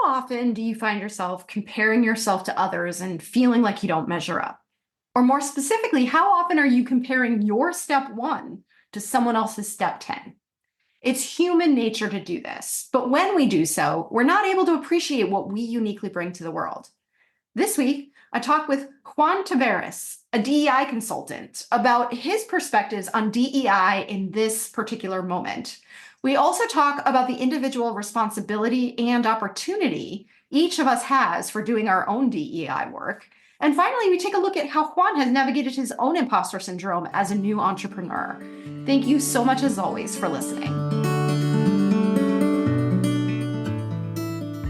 often do you find yourself comparing yourself to others and feeling like you don't measure up? Or more specifically, how often are you comparing your step 1 to someone else's step 10? It's human nature to do this, but when we do so, we're not able to appreciate what we uniquely bring to the world. This week, I talked with Juan Taveras, a DEI consultant, about his perspectives on DEI in this particular moment. We also talk about the individual responsibility and opportunity each of us has for doing our own DEI work. And finally, we take a look at how Juan has navigated his own imposter syndrome as a new entrepreneur. Thank you so much, as always, for listening.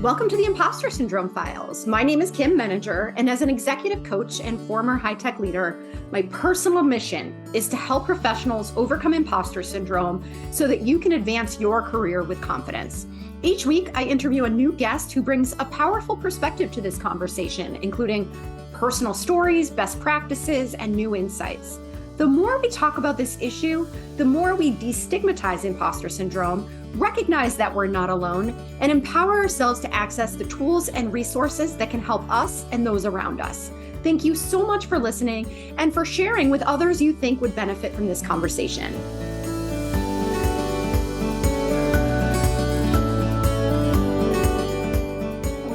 Welcome to the Impostor Syndrome Files. My name is Kim Meninger, and as an executive coach and former high-tech leader, my personal mission is to help professionals overcome imposter syndrome so that you can advance your career with confidence. Each week, I interview a new guest who brings a powerful perspective to this conversation, including personal stories, best practices, and new insights. The more we talk about this issue, the more we destigmatize imposter syndrome, recognize that we're not alone, and empower ourselves to access the tools and resources that can help us and those around us. Thank you so much for listening and for sharing with others you think would benefit from this conversation.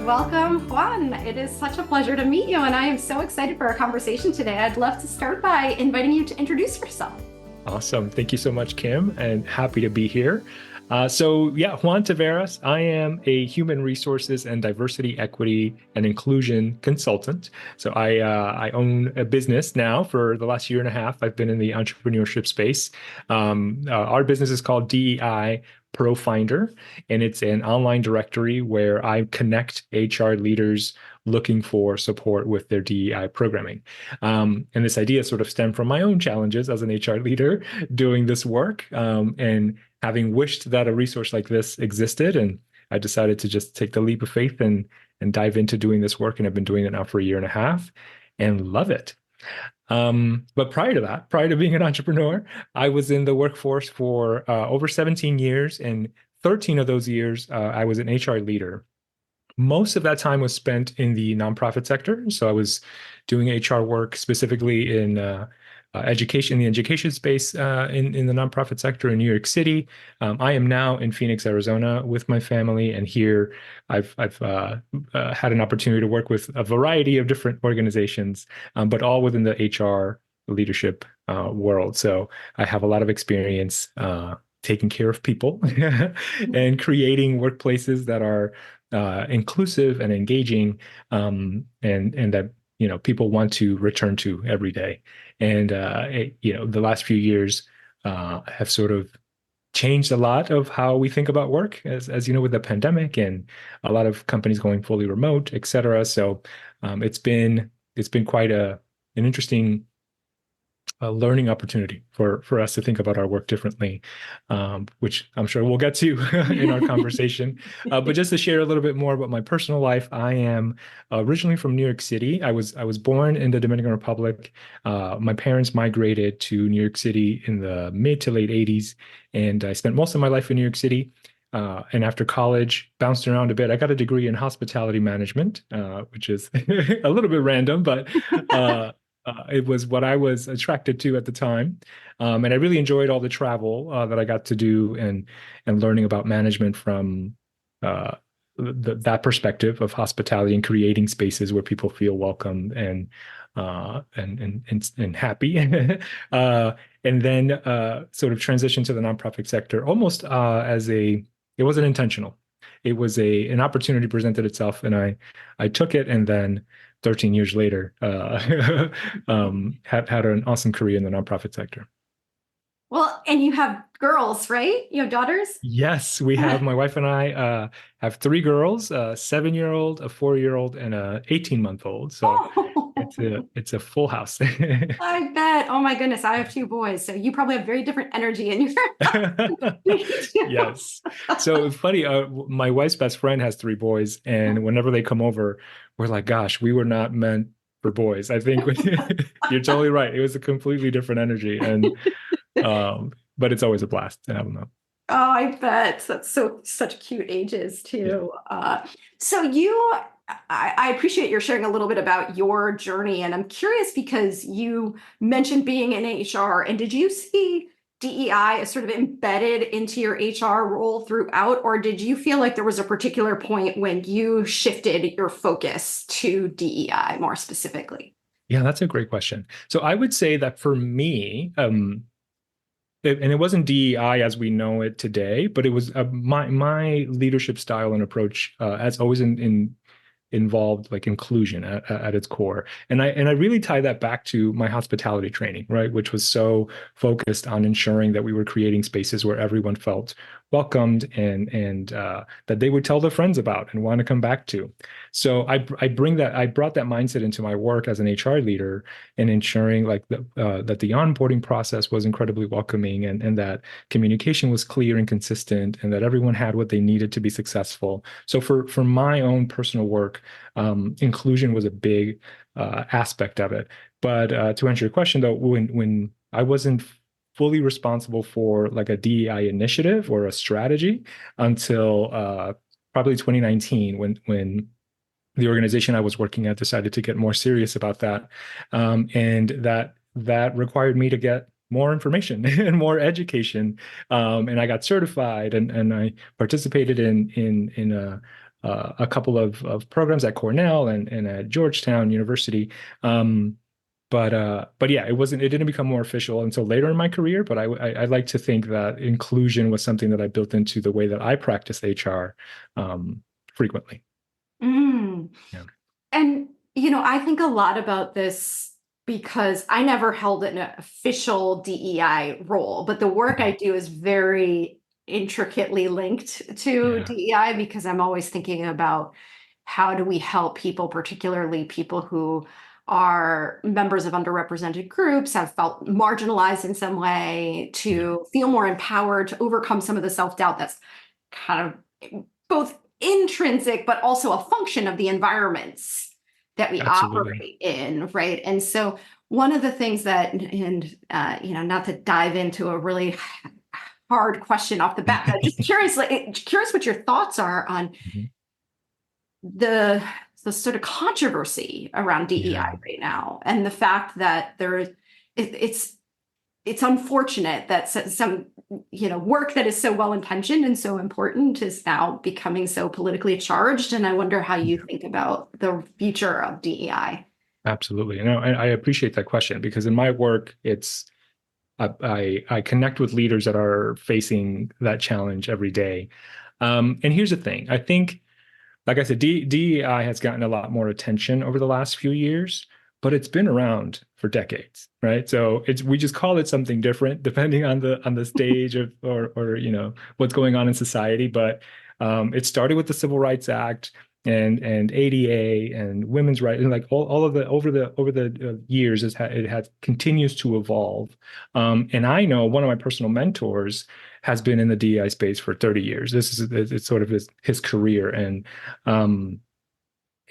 Welcome, Juan. It is such a pleasure to meet you, and I am so excited for our conversation today. I'd love to start by inviting you to introduce yourself. Awesome. Thank you so much, Kim, and happy to be here. Juan Taveras. I am a human resources and diversity, equity, and inclusion consultant. So I own a business now for the last year and a half. I've been in the entrepreneurship space. Our business is called DEI Pro Finder, and it's an online directory where I connect HR leaders looking for support with their DEI programming. And this idea sort of stemmed from my own challenges as an HR leader doing this work, and having wished that a resource like this existed. And I decided to just take the leap of faith and dive into doing this work. And I've been doing it now for a year and a half and love it. But prior to that, prior to being an entrepreneur, I was in the workforce for over 17 years, and 13 of those years, I was an HR leader. Most of that time was spent in the nonprofit sector. So I was doing HR work specifically in education, the education space in the nonprofit sector in New York City. I am now in Phoenix, Arizona with my family. And here I've had an opportunity to work with a variety of different organizations, but all within the HR leadership world. So I have a lot of experience taking care of people and creating workplaces that are inclusive and engaging, and that people want to return to every day. And the last few years have sort of changed a lot of how we think about work, as you know, with the pandemic and a lot of companies going fully remote, et cetera. So it's been quite an interesting learning opportunity for us to think about our work differently, which I'm sure we'll get to in our conversation. But just to share a little bit more about my personal life, I am originally from New York City. I was born in the Dominican Republic. My parents migrated to New York City in the mid to late 80s, and I spent most of my life in New York City. And after college, bounced around a bit. I got a degree in hospitality management, which is a little bit random, but it was what I was attracted to at the time. And I really enjoyed all the travel that I got to do and learning about management from that perspective of hospitality and creating spaces where people feel welcome and happy. And then sort of transition to the nonprofit sector almost it wasn't intentional. It was an opportunity presented itself, and I took it, and then 13 years later, had an awesome career in the nonprofit sector. Well, and you have girls, right? You have daughters? Yes, we have. My wife and I have 3 girls, a 7-year-old, a 4-year-old, and a 18-month-old. So it's a full house. I bet. Oh my goodness, I have 2 boys, so you probably have very different energy in your. Yes. So funny. My wife's best friend has 3 boys, and whenever they come over, we're like, "Gosh, we were not meant for boys." I think you're totally right. It was a completely different energy, and but it's always a blast to have them up. Oh, I bet. That's such cute ages Yeah. too. I appreciate your sharing a little bit about your journey, and I'm curious because you mentioned being in HR, and did you see DEI as sort of embedded into your HR role throughout, or did you feel like there was a particular point when you shifted your focus to DEI more specifically? Yeah, that's a great question. So I would say that for me, and it wasn't DEI as we know it today, but it was my leadership style and approach has always involved like inclusion at its core. And I really tie that back to my hospitality training, right? Which was so focused on ensuring that we were creating spaces where everyone felt welcomed and that they would tell their friends about and want to come back to. So I brought that mindset into my work as an HR leader and ensuring like that the onboarding process was incredibly welcoming and that communication was clear and consistent and that everyone had what they needed to be successful. So for my own personal work, inclusion was a big aspect of it. But to answer your question, though, when I wasn't fully responsible for like a DEI initiative or a strategy until probably 2019, when the organization I was working at decided to get more serious about that, and that required me to get more information and more education, and I got certified and I participated in a couple of programs at Cornell and at Georgetown University. But yeah, it didn't become more official until later in my career. But I like to think that inclusion was something that I built into the way that I practice HR frequently. Mm. Yeah. And, I think a lot about this because I never held an official DEI role, but the work I Mhm. do is very intricately linked to Yeah. DEI because I'm always thinking about how do we help people, particularly people who are members of underrepresented groups, have felt marginalized in some way, Yeah. to feel more empowered, to overcome some of the self-doubt that's kind of both intrinsic but also a function of the environments that we Absolutely. operate in, right? And so one of the things that, and not to dive into a really hard question off the bat, but just curious, like curious what your thoughts are on Mhm. the the sort of controversy around DEI Yeah. right now, and the fact that it's it's unfortunate that some work that is so well intentioned and so important is now becoming so politically charged. And I wonder how you Yeah. think about the future of DEI. Absolutely. I appreciate that question because in my work, it's I connect with leaders that are facing that challenge every day. And here's the thing. I think, like I said, DEI has gotten a lot more attention over the last few years, but it's been around for decades, right? So we just call it something different depending on the stage of or what's going on in society. But it started with the Civil Rights Act and ADA and women's rights and like all of the over the years it has continues to evolve. And I know one of my personal mentors has been in the DEI space for 30 years. This is it's sort of his career, um,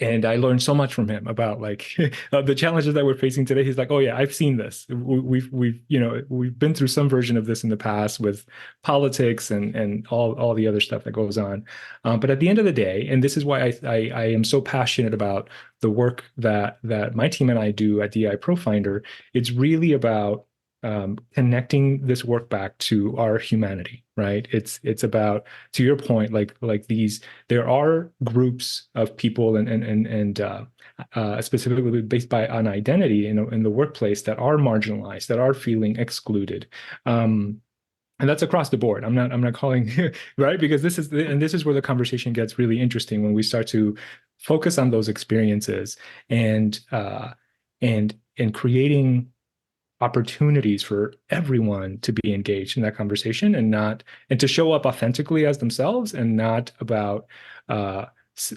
and I learned so much from him about like the challenges that we're facing today. He's like, "Oh yeah, I've seen this. We've been through some version of this in the past with politics and all the other stuff that goes on." But at the end of the day, and this is why I am so passionate about the work that my team and I do at DEI Pro Finder. It's really about connecting this work back to our humanity, right? It's about, to your point, like these. There are groups of people and specifically based by on identity in the workplace that are marginalized, that are feeling excluded. And that's across the board. I'm not calling right because this is where the conversation gets really interesting when we start to focus on those experiences and creating opportunities for everyone to be engaged in that conversation and to show up authentically as themselves and not about uh, s-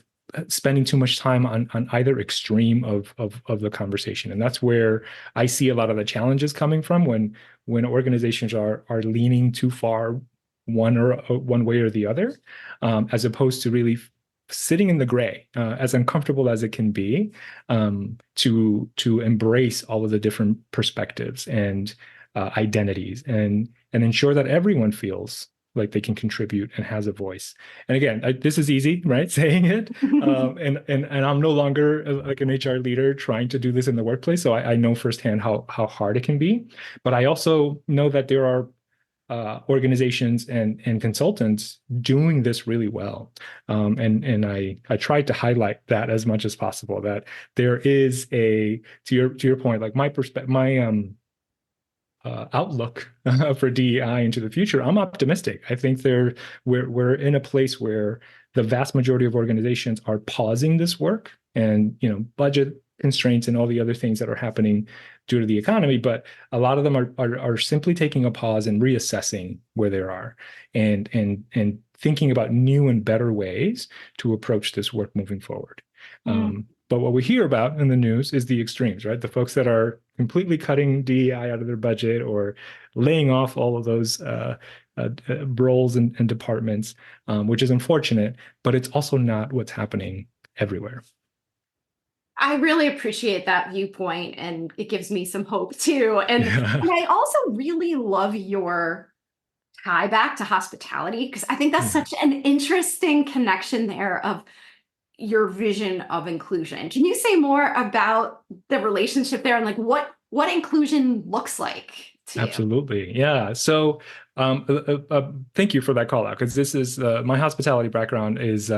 spending too much time on either extreme of the conversation. And that's where I see a lot of the challenges coming from when organizations are leaning too far one way or the other, as opposed to really sitting in the gray, as uncomfortable as it can be, to embrace all of the different perspectives and identities and ensure that everyone feels like they can contribute and has a voice. And again, this is easy, right? Saying it, and I'm no longer like an HR leader trying to do this in the workplace, so I know firsthand how hard it can be. But I also know that there are organizations and consultants doing this really well, and I tried to highlight that as much as possible. That there is to your point, like my perspective, my outlook for DEI into the future, I'm optimistic. I think we're in a place where the vast majority of organizations are pausing this work, and budget constraints and all the other things that are happening due to the economy. But a lot of them are simply taking a pause and reassessing where they are, and thinking about new and better ways to approach this work moving forward. But what we hear about in the news is the extremes, right? The folks that are completely cutting DEI out of their budget or laying off all of those roles and departments, which is unfortunate, but it's also not what's happening everywhere. I really appreciate that viewpoint, and it gives me some hope too. And I also really love your tie back to hospitality, because I think that's such an interesting connection there of your vision of inclusion. Can you say more about the relationship there and like what inclusion looks like to you? Absolutely. Yeah. So thank you for that call out, because this is my hospitality background is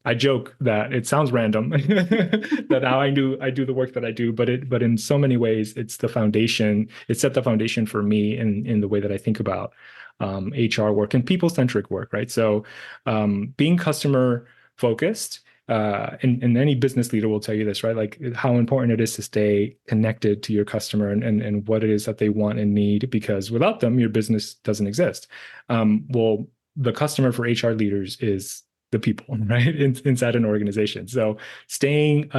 I joke that it sounds random that how I do the work that I do, but in so many ways it's the foundation. It set the foundation for me in the way that I think about HR work and people-centric work, right? So being customer focused, and any business leader will tell you this, right? Like how important it is to stay connected to your customer and what it is that they want and need, because without them, your business doesn't exist. Well, the customer for HR leaders is the people, right? Inside an organization. So staying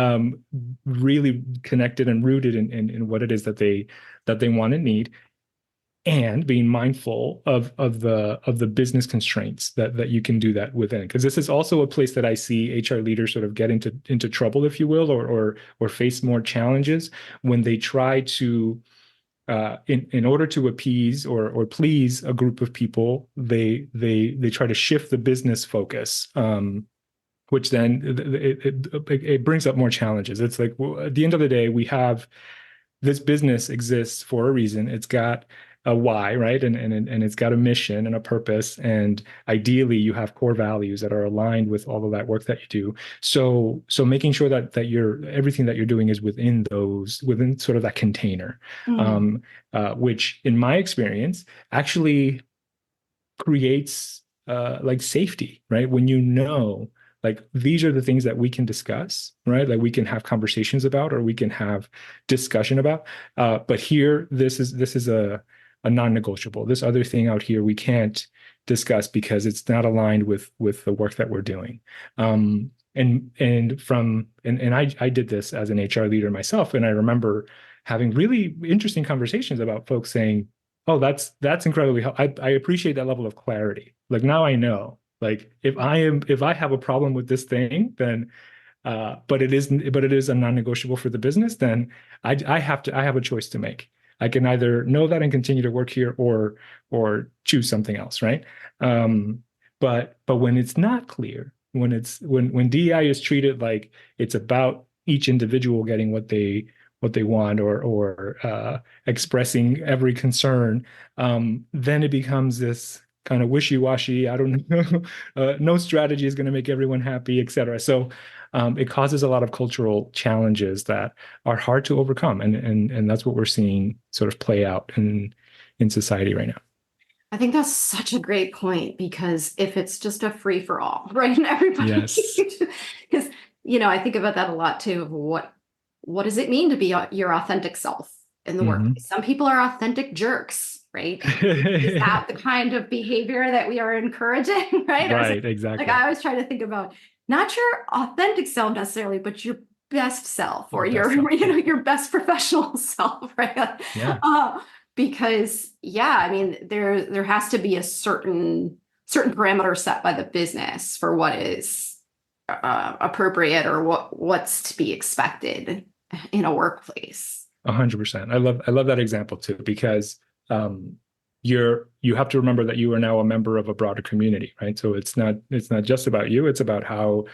really connected and rooted in what it is that they want and need, and being mindful of the business constraints that you can do that within. Because this is also a place that I see HR leaders sort of get into trouble, if you will, or face more challenges when they try to in order to appease or please a group of people, they try to shift the business focus, which then it brings up more challenges. It's like, well, at the end of the day, we have this business exists for a reason. It's got a why, right? And it's got a mission and a purpose. And ideally, you have core values that are aligned with all of that work that you do. So making sure that everything that you're doing is within sort of that container, which in my experience actually creates like safety, right? When like these are the things that we can discuss, right? Like we can have conversations about, or we can have discussion about. But here, this is a non-negotiable. This other thing out here we can't discuss because it's not aligned with the work that we're doing. And I did this as an HR leader myself, and I remember having really interesting conversations about folks saying, "Oh, that's incredibly helpful. I appreciate that level of clarity. Like now I know." Like if I have a problem with this thing, then but it is a non-negotiable for the business, then I have a choice to make. I can either know that and continue to work here, or choose something else, right? But when it's not clear, when DEI is treated like it's about each individual getting what they want, or expressing every concern, then it becomes this kind of wishy-washy, I don't know, no strategy is going to make everyone happy, et cetera. So it causes a lot of cultural challenges that are hard to overcome. And that's what we're seeing sort of play out in society right now. I think that's such a great point, because if it's just a free for all, right? And everybody, yes, because, I think about that a lot too, of what does it mean to be your authentic self in the workplace? Some people are authentic jerks, right? Is that the kind of behavior that we are encouraging, right? Right, exactly. Like I always try to think about not your authentic self necessarily, but your best self, or your best professional self, right? Yeah. Because I mean, there has to be a certain parameter set by the business for what is appropriate, or what's to be expected in a workplace. 100%. I love that example too, because you have to remember that you are now a member of a broader community, right? So it's not just about you. It's about how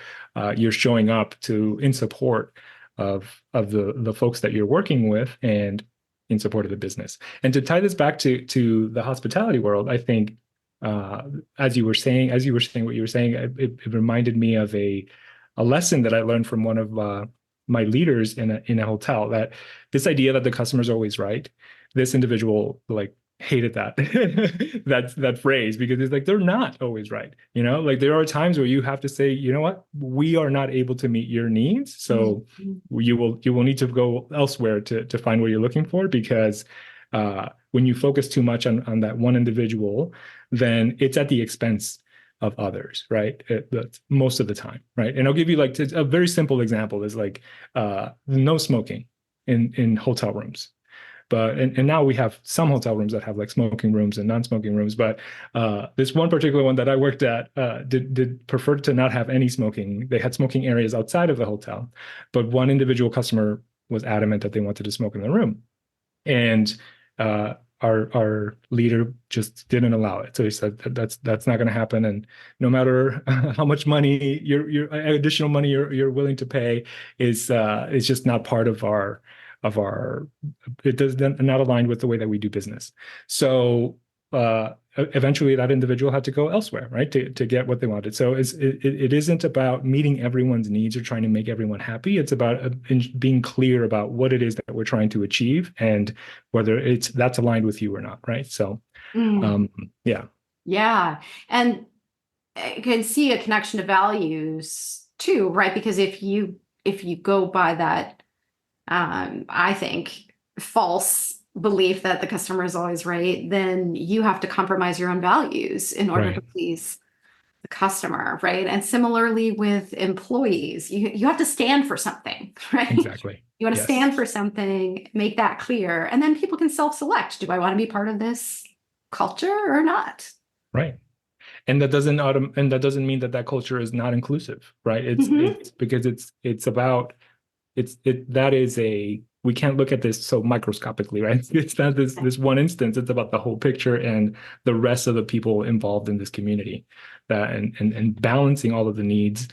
you're showing up in support of the folks that you're working with and in support of the business. And to tie this back to the hospitality world, I think as you were saying what you were saying, it reminded me of a lesson that I learned from one of my leaders in a hotel, that this idea that the customer's always right. This individual like hated that that phrase, because it's like they're not always right. Like there are times where you have to say, you know what, we are not able to meet your needs, so you will need to go elsewhere to find what you're looking for, because when you focus too much on that one individual, then it's at the expense of others, right? Most of the time, right? And I'll give you like a very simple example is like no smoking in hotel rooms. But and now we have some hotel rooms that have like smoking rooms and non-smoking rooms. But this one particular one that I worked at did prefer to not have any smoking. They had smoking areas outside of the hotel, but one individual customer was adamant that they wanted to smoke in the room, and our leader just didn't allow it. So he said that's not going to happen, and no matter how much money your additional money you're willing to pay is just not part of our it does not align with the way that we do business. So eventually that individual had to go elsewhere, right, to get what they wanted. So it isn't about meeting everyone's needs or trying to make everyone happy. It's about being clear about what it is that we're trying to achieve and whether that's aligned with you or not, right? So yeah. And I can see a connection to values too, right? Because if you go by that I think false belief that the customer is always right, then you have to compromise your own values in order to please the customer, right? And similarly with employees, you have to stand for something, right? Exactly. You want to stand for something, make that clear, and then people can self-select. Do I want to be part of this culture or not? Right. And that doesn't mean that culture is not inclusive, right? It's because it's about we can't look at this so microscopically, right? It's not this one instance. It's about the whole picture and the rest of the people involved in this community, and balancing all of the needs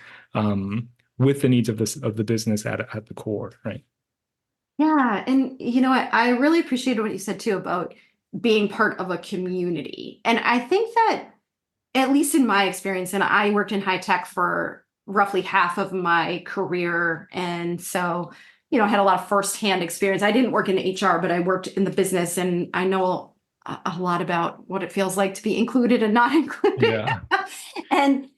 with the needs of the business at the core, right? Yeah, and I really appreciated what you said too about being part of a community. And I think that, at least in my experience, and I worked in high tech for roughly half of my career. And so, I had a lot of firsthand experience. I didn't work in HR, but I worked in the business, and I know a lot about what it feels like to be included and not included. Yeah. And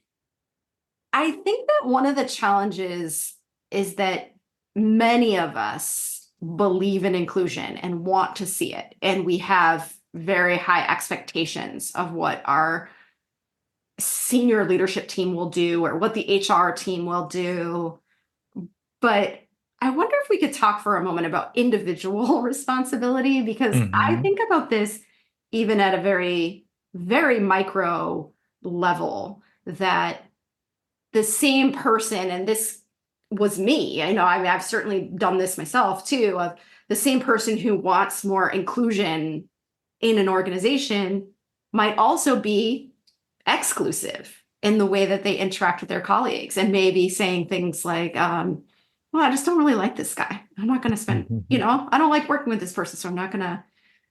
I think that one of the challenges is that many of us believe in inclusion and want to see it. And we have very high expectations of what our senior leadership team will do or what the HR team will do. But I wonder if we could talk for a moment about individual responsibility, because I think about this even at a very, very micro level, that the same person, and this was me, I've certainly done this myself too, of the same person who wants more inclusion in an organization might also be exclusive in the way that they interact with their colleagues, and maybe saying things like, well, I just don't really like this guy. I'm not going to spend, I don't like working with this person, so I'm not going to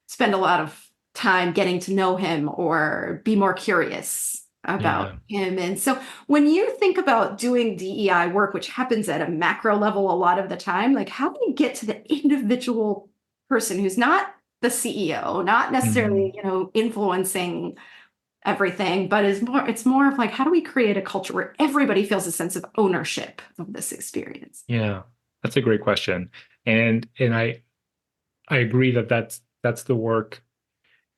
spend a lot of time getting to know him or be more curious about him. And so when you think about doing DEI work, which happens at a macro level a lot of the time, like how do you get to the individual person who's not the CEO, not necessarily, influencing everything, but it's more of like, how do we create a culture where everybody feels a sense of ownership of this experience? Yeah, that's a great question. And I agree that's the work.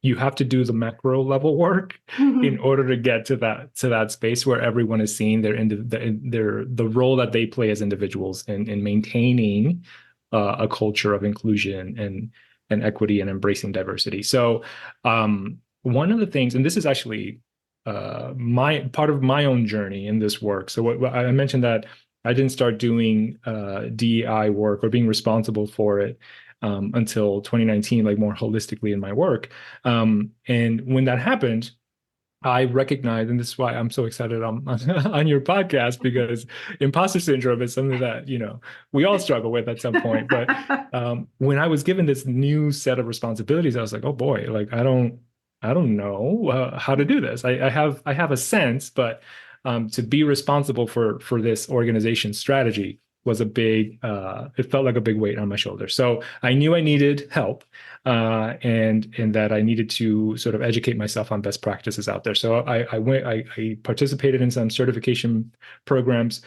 You have to do the macro level work in order to get to that space where everyone is seeing the role that they play as individuals in maintaining a culture of inclusion and equity and embracing diversity. So one of the things, and this is actually my part of my own journey in this work. So what I mentioned that I didn't start doing DEI work or being responsible for it until 2019, like more holistically in my work. And when that happened, I recognize, and this is why I'm so excited on your podcast, because imposter syndrome is something that, we all struggle with at some point. But when I was given this new set of responsibilities, I was like, oh boy, like I don't know how to do this. I have a sense, but to be responsible for this organization strategy was it felt like a big weight on my shoulders. So I knew I needed help, and that I needed to sort of educate myself on best practices out there. So I participated in some certification programs.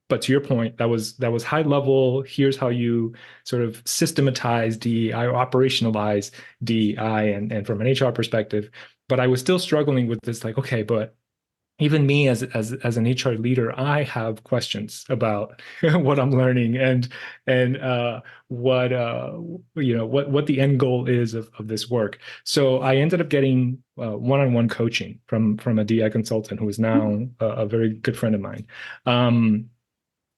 But to your point, that was high level. Here's how you sort of systematize DEI or operationalize DEI, and from an HR perspective. But I was still struggling with this, like, okay, but even me as an HR leader, I have questions about what I'm learning, and what the end goal is of this work. So I ended up getting one-on-one coaching from a DI consultant who is now a very good friend of mine.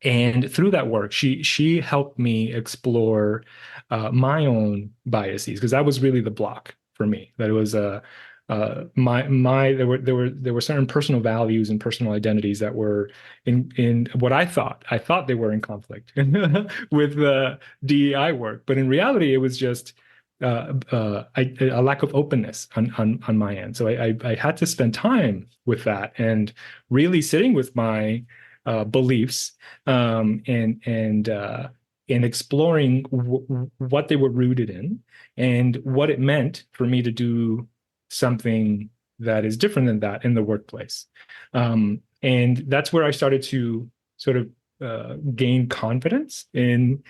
And through that work, she helped me explore my own biases, because that was really the block for me. That it was my there were certain personal values and personal identities that were in what I thought they were in conflict with the DEI work, but in reality, it was just a lack of openness on my end. So I had to spend time with that and really sitting with my beliefs, and exploring what they were rooted in and what it meant for me to do something that is different than that in the workplace. And that's where I started to sort of gain confidence in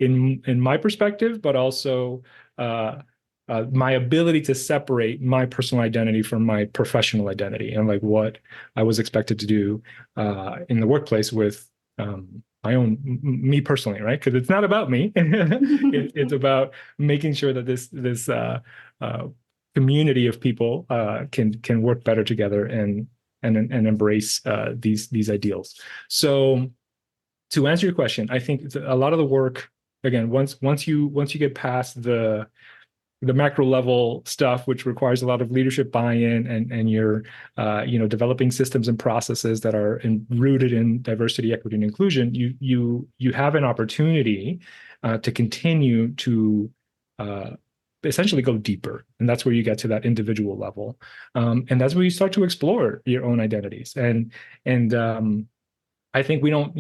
my perspective, but also my ability to separate my personal identity from my professional identity, and like what I was expected to do in the workplace with my own me personally, right? Because it's not about me. It's about making sure that this community of people can work better together and embrace these ideals. So to answer your question, I think a lot of the work, again, once you get past the macro level stuff, which requires a lot of leadership buy-in, and you're developing systems and processes that are rooted in diversity, equity, and inclusion, you have an opportunity to continue to essentially go deeper, and that's where you get to that individual level, and that's where you start to explore your own identities. And I think we don't,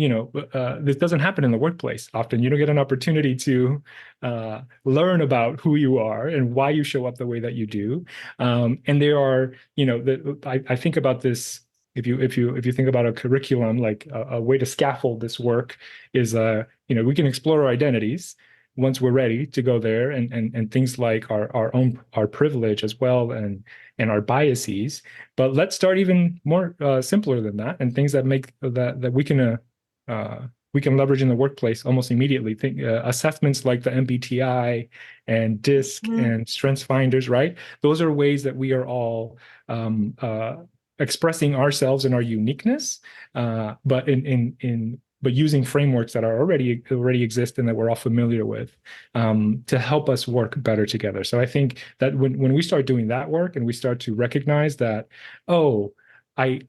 this doesn't happen in the workplace often. You don't get an opportunity to learn about who you are and why you show up the way that you do. And there are, I think about this. If you think about a curriculum, like a way to scaffold this work is, we can explore our identities once we're ready to go there, and things like our privilege as well, and our biases. But let's start even more simpler than that, and things that make that we can leverage in the workplace almost immediately. Think assessments like the MBTI and DISC and Strengths Finders, right? Those are ways that we are all expressing ourselves and our uniqueness, but using frameworks that are already exist and that we're all familiar with, to help us work better together. So I think that when we start doing that work and we start to recognize that, oh, I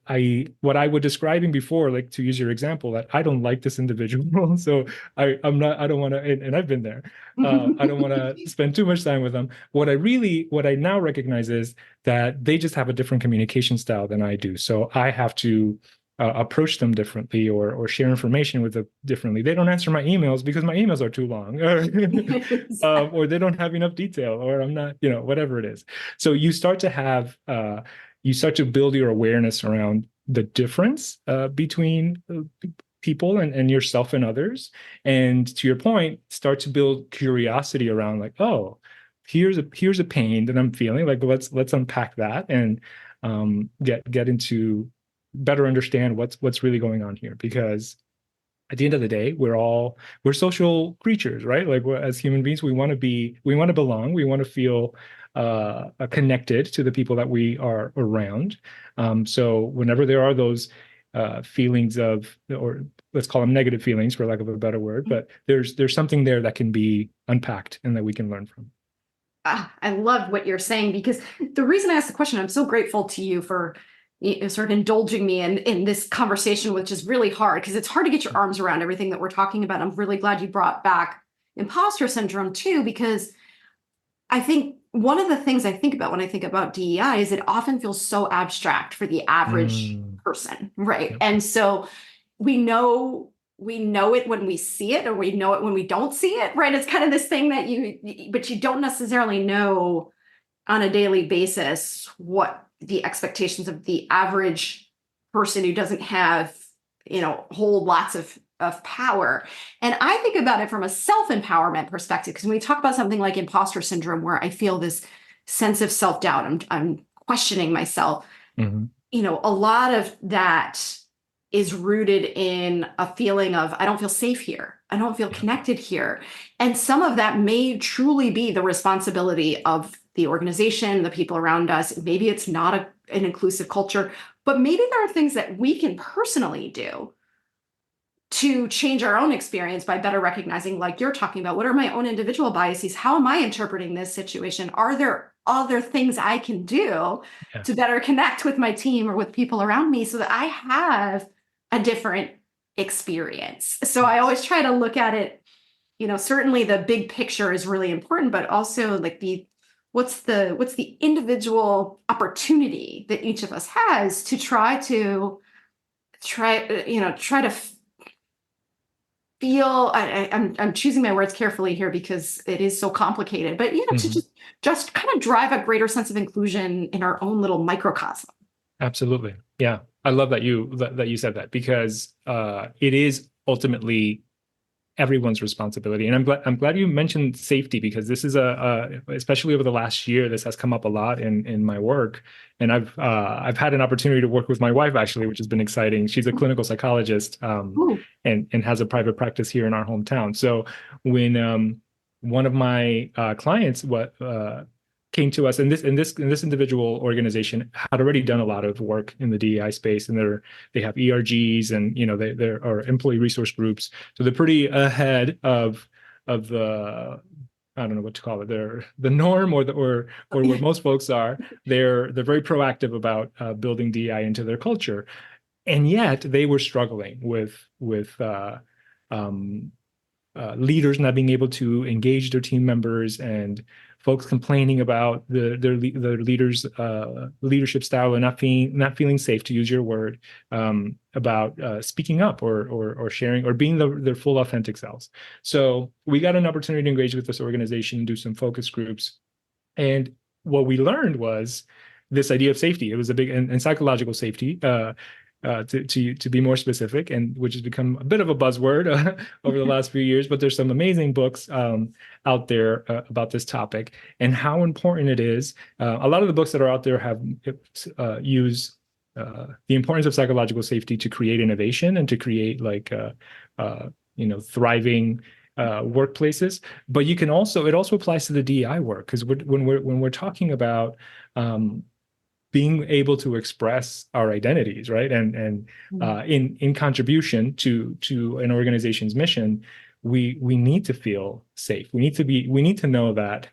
what I was describing before, like to use your example, that I don't like this individual, so I don't want to, and I've been there. I don't want to spend too much time with them. What I now recognize is that they just have a different communication style than I do. So I have to approach them differently, or share information with them differently. They don't answer my emails because my emails are too long, or they don't have enough detail, or I'm not, whatever it is. So you start to build your awareness around the difference between people and yourself and others. And to your point, start to build curiosity around, like, oh, here's a pain that I'm feeling. Like, let's unpack that and get into better understand what's really going on here. Because at the end of the day, we're social creatures, right? Like, as human beings, we want to belong, we want to feel connected to the people that we are around. So whenever there are those feelings of, or let's call them negative feelings for lack of a better word, but there's something there that can be unpacked and that we can learn from. I love what you're saying, because the reason I asked the question, I'm so grateful to you for sort of indulging me in this conversation, which is really hard because it's hard to get your arms around everything that we're talking about. I'm really glad you brought back imposter syndrome too, because I think one of the things I think about when I think about DEI is it often feels so abstract for the average person, right? Yep. And so we know it when we see it, or we know it when we don't see it, right? It's kind of this thing that but you don't necessarily know on a daily basis what the expectations of the average person who doesn't have, hold lots of power. And I think about it from a self-empowerment perspective, because when we talk about something like imposter syndrome, where I feel this sense of self-doubt, I'm questioning myself, Mm-hmm. A lot of that is rooted in a feeling of, I don't feel safe here. I don't feel connected here. And some of that may truly be the responsibility of the organization, the people around us. Maybe it's not an inclusive culture, but maybe there are things that we can personally do to change our own experience by better recognizing, like you're talking about, what are my own individual biases? How am I interpreting this situation? Are there other things I can do to better connect with my team or with people around me so that I have a different experience? So I always try to look at it, certainly the big picture is really important, but also like what's the individual opportunity that each of us has to try to feel, I'm choosing my words carefully here because it is so complicated, but to just kind of drive a greater sense of inclusion in our own little microcosm. Absolutely. Yeah. I love that you said that, because it is ultimately everyone's responsibility. And I'm glad you mentioned safety, because this is especially over the last year, this has come up a lot in my work. And I've had an opportunity to work with my wife, actually, which has been exciting. She's a clinical psychologist, and has a private practice here in our hometown. So when one of my clients came to us, and this individual organization had already done a lot of work in the DEI space, and they have ERGs, and there are employee resource groups, so they're pretty ahead of the, I don't know what to call it, they're the norm, or where most folks are. They're very proactive about building DEI into their culture, and yet they were struggling with leaders not being able to engage their team members, and folks complaining about their leaders' leadership style, and not feeling safe, to use your word, about speaking up or sharing or being their full authentic selves. So we got an opportunity to engage with this organization, do some focus groups, and what we learned was this idea of safety. It was a big and psychological safety. To be more specific, and which has become a bit of a buzzword over the last few years, but there's some amazing books out there about this topic and how important it is. A lot of the books that are out there have use the importance of psychological safety to create innovation and to create thriving workplaces. But it also applies to the DEI work, because when we're talking about being able to express our identities, right, and in contribution to an organization's mission, we need to feel safe. We need to know that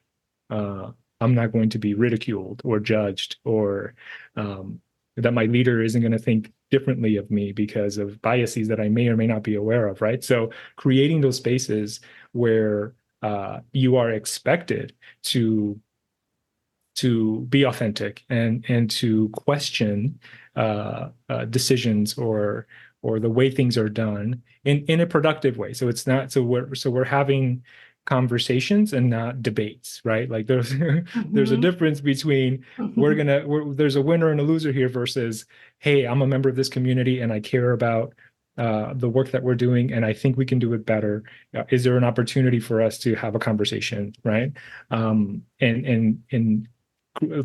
I'm not going to be ridiculed or judged, or that my leader isn't going to think differently of me because of biases that I may or may not be aware of, right? So creating those spaces where you are expected to be authentic and to question decisions or the way things are done in a productive way. So it's not, we're having conversations and not debates, right? Like there's a difference between there's a winner and a loser here versus, hey, I'm a member of this community and I care about the work that we're doing, and I think we can do it better. Is there an opportunity for us to have a conversation, right? And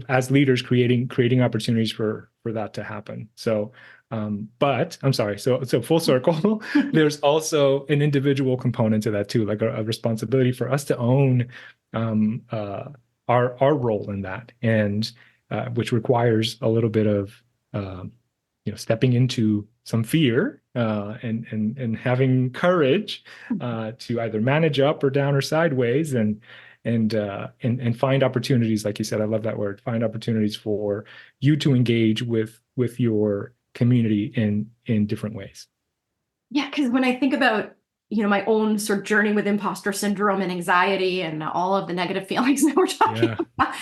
as leaders, creating opportunities for that to happen. So, but I'm sorry. So full circle. There's also an individual component to that too, like a responsibility for us to own our role in that, and which requires a little bit of stepping into some fear and having courage to either manage up or down or sideways and find opportunities, like you said. I love that word. Find opportunities for you to engage with your community in different ways. Yeah, because when I think about, my own sort of journey with imposter syndrome and anxiety and all of the negative feelings that we're talking about,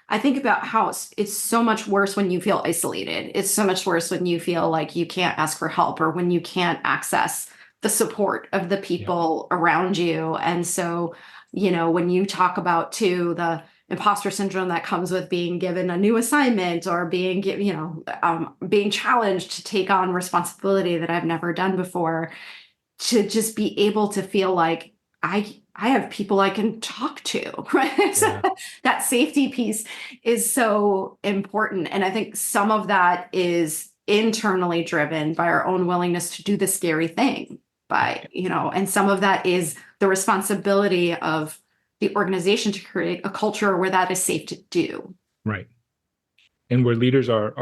I think about how it's so much worse when you feel isolated. It's so much worse when you feel like you can't ask for help or when you can't access the support of the people around you. And so, when you talk about too, the imposter syndrome that comes with being given a new assignment or being being challenged to take on responsibility that I've never done before, to just be able to feel like I have people I can talk to, right? Yeah. So that safety piece is so important. And I think some of that is internally driven by our own willingness to do the scary thing and some of that is the responsibility of the organization to create a culture where that is safe to do. Right. And where leaders are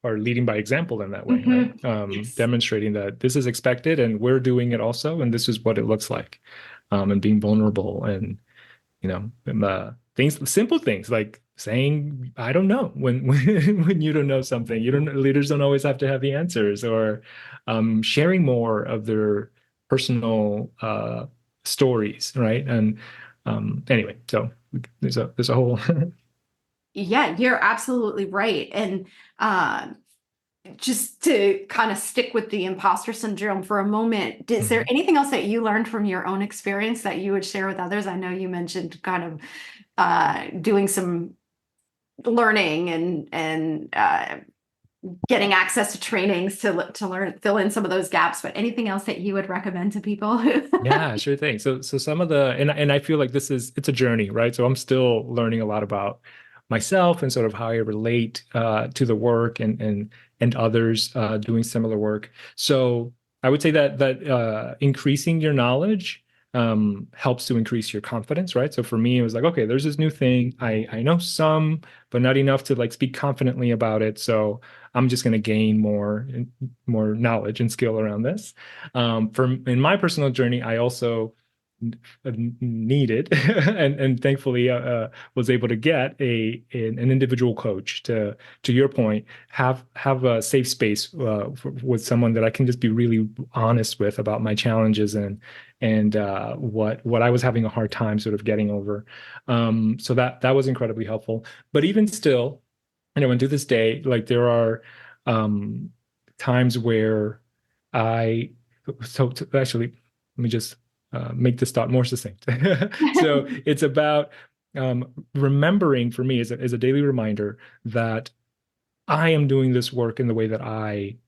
leading by example in that way, right? Yes. Demonstrating that this is expected and we're doing it also, and this is what it looks like. And being vulnerable and, simple things like saying, I don't know, when you don't know something. Leaders don't always have to have the answers, or sharing more of their personal stories, right? And anyway, so there's a whole Yeah, you're absolutely right. And just to kind of stick with the imposter syndrome for a moment, is there anything else that you learned from your own experience that you would share with others? I know you mentioned kind of doing some learning and getting access to trainings to learn, fill in some of those gaps, but anything else that you would recommend to people? Yeah, sure thing. So some of the and I feel like it's a journey, right? So I'm still learning a lot about myself and sort of how I relate to the work and others doing similar work. So I would say that increasing your knowledge helps to increase your confidence, right? So for me, it was like, okay, there's this new thing. I know some, but not enough to like speak confidently about it. So I'm just going to gain more knowledge and skill around this. In my personal journey, I also needed and thankfully was able to get an individual coach to your point, have a safe space with someone that I can just be really honest with about my challenges and what I was having a hard time sort of getting over. So that was incredibly helpful. But even still, and to this day, like there are times where actually, let me just make this thought more succinct. So it's about remembering, for me, as a daily reminder that I am doing this work in the way that I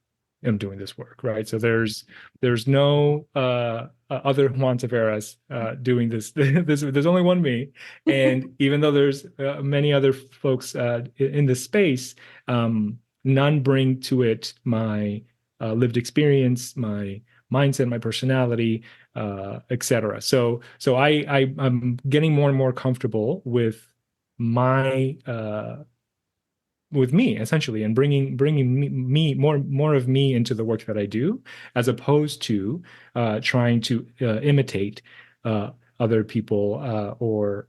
am doing this work, right? So there's no other Juan Taveras doing this. There's only one me, and even though there's many other folks in this space, none bring to it my lived experience, my mindset, my personality, etc. So I'm getting more and more comfortable with my with me essentially, and bringing me more of me into the work that I do, as opposed to trying to imitate other people or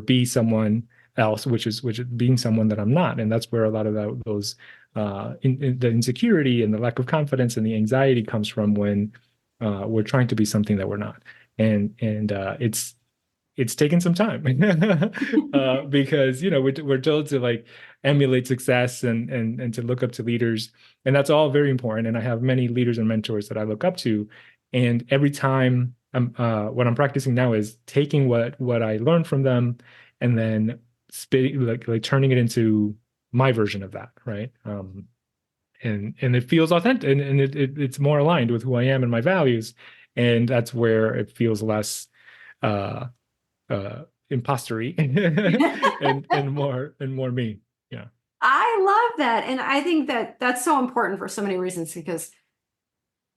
be someone else, which is being someone that I'm not. And that's where a lot of those the insecurity and the lack of confidence and the anxiety comes from, when we're trying to be something that we're not. And it's taken some time because we're told to like emulate success and to look up to leaders, and that's all very important. And I have many leaders and mentors that I look up to, and every time what I'm practicing now is taking what I learned from them and then like turning it into my version of that, right? And it feels authentic, and it's more aligned with who I am and my values, and that's where it feels less impostery and more me. Yeah. I love that. And I think that that's so important for so many reasons, because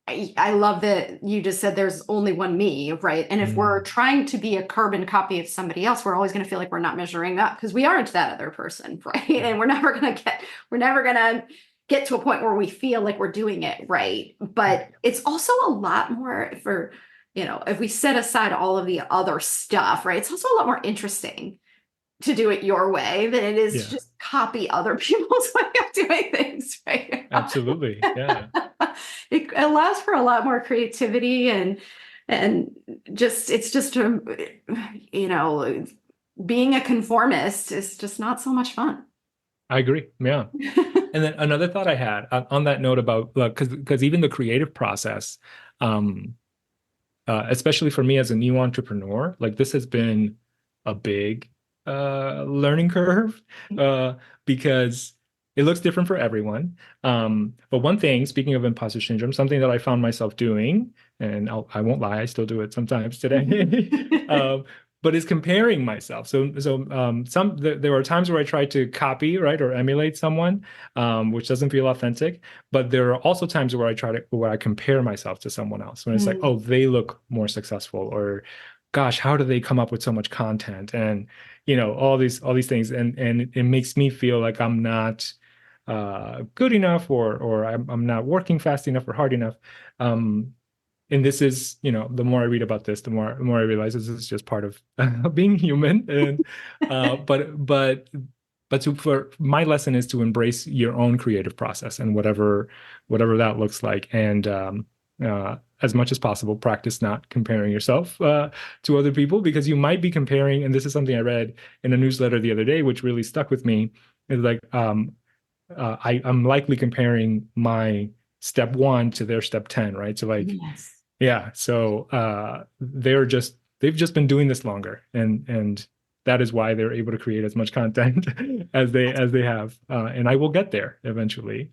I love that you just said there's only one me, right? And if we're trying to be a carbon copy of somebody else, we're always going to feel like we're not measuring up because we aren't that other person, right? And we're never going to get to a point where we feel like we're doing it right. But it's also a lot more for, if we set aside all of the other stuff, right? It's also a lot more interesting to do it your way than it is to just copy other people's way of doing things, right? Absolutely. Yeah. It allows for a lot more creativity and it's just being a conformist is just not so much fun. I agree. Yeah. And then another thought I had on that note about, because even the creative process, especially for me as a new entrepreneur, like this has been a big learning curve because it looks different for everyone. But one thing, speaking of imposter syndrome, something that I found myself doing, and I won't lie, I still do it sometimes today, but is comparing myself. So there are times where I try to copy, right, or emulate someone, which doesn't feel authentic. But there are also times where I compare myself to someone else. When it's like, oh, they look more successful, or gosh, how do they come up with so much content? And all these things, and it makes me feel like I'm not good enough, or I'm not working fast enough or hard enough. And this is, the more I read about this, the more I realize this is just part of being human. And for my lesson is to embrace your own creative process and whatever that looks like, and as much as possible, practice not comparing yourself to other people, because you might be comparing. And this is something I read in a newsletter the other day, which really stuck with me. Is like I'm likely comparing my step 1 to their step 10, right? So like, yes. Yeah. So they've just been doing this longer, and that is why they're able to create as much content as they have. And I will get there eventually,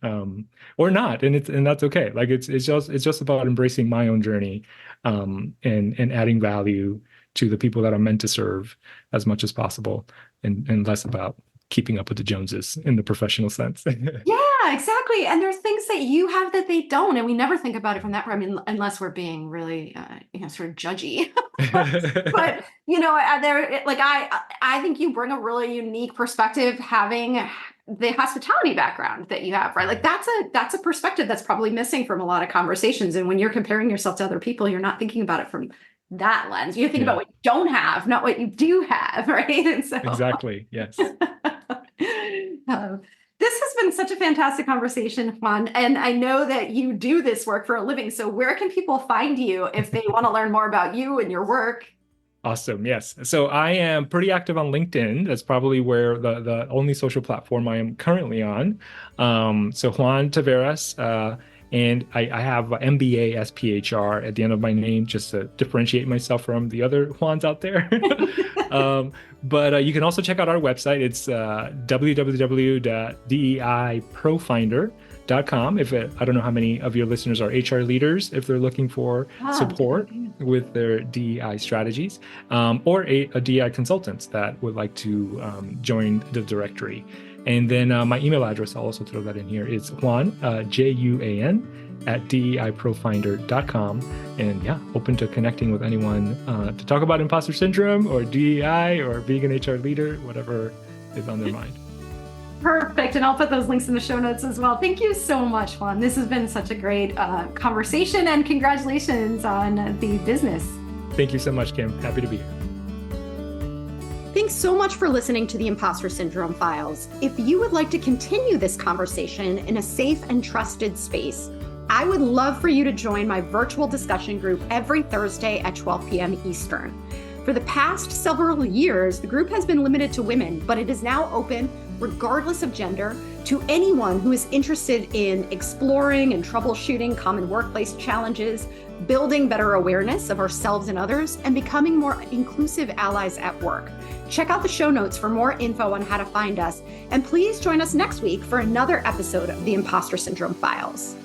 or not, and that's okay. Like it's just about embracing my own journey, and adding value to the people that I'm meant to serve as much as possible, and less about keeping up with the Joneses in the professional sense. Yeah, exactly. And there's things that you have that they don't, and we never think about it from that. I mean, unless we're being really, sort of judgy. But I think you bring a really unique perspective, having the hospitality background that you have, right? Like that's a perspective that's probably missing from a lot of conversations. And when you're comparing yourself to other people, you're not thinking about it from that lens. You're thinking about what you don't have, not what you do have, right? And so exactly, yes. This has been such a fantastic conversation, Juan, and I know that you do this work for a living. So where can people find you if they want to learn more about you and your work? Awesome. Yes. So I am pretty active on LinkedIn. That's probably where the only social platform I am currently on. So Juan Taveras, and I have MBA SPHR at the end of my name, just to differentiate myself from the other Juans out there. But you can also check out our website. It's www.DEIProfinder.com. I don't know how many of your listeners are HR leaders, if they're looking for support with their DEI strategies, or a DEI consultant that would like to join the directory. And then my email address, I'll also throw that in here, is Juan, Juan, at DEIProfinder.com. And yeah, open to connecting with anyone to talk about imposter syndrome or DEI or being an HR leader, whatever is on their mind. Perfect. And I'll put those links in the show notes as well. Thank you so much, Juan. This has been such a great conversation, and congratulations on the business. Thank you so much, Kim. Happy to be here. Thanks so much for listening to the Impostor Syndrome Files. If you would like to continue this conversation in a safe and trusted space, I would love for you to join my virtual discussion group every Thursday at 12 p.m. Eastern. For the past several years, the group has been limited to women, but it is now open, regardless of gender, to anyone who is interested in exploring and troubleshooting common workplace challenges, building better awareness of ourselves and others, and becoming more inclusive allies at work. Check out the show notes for more info on how to find us, and please join us next week for another episode of the Impostor Syndrome Files.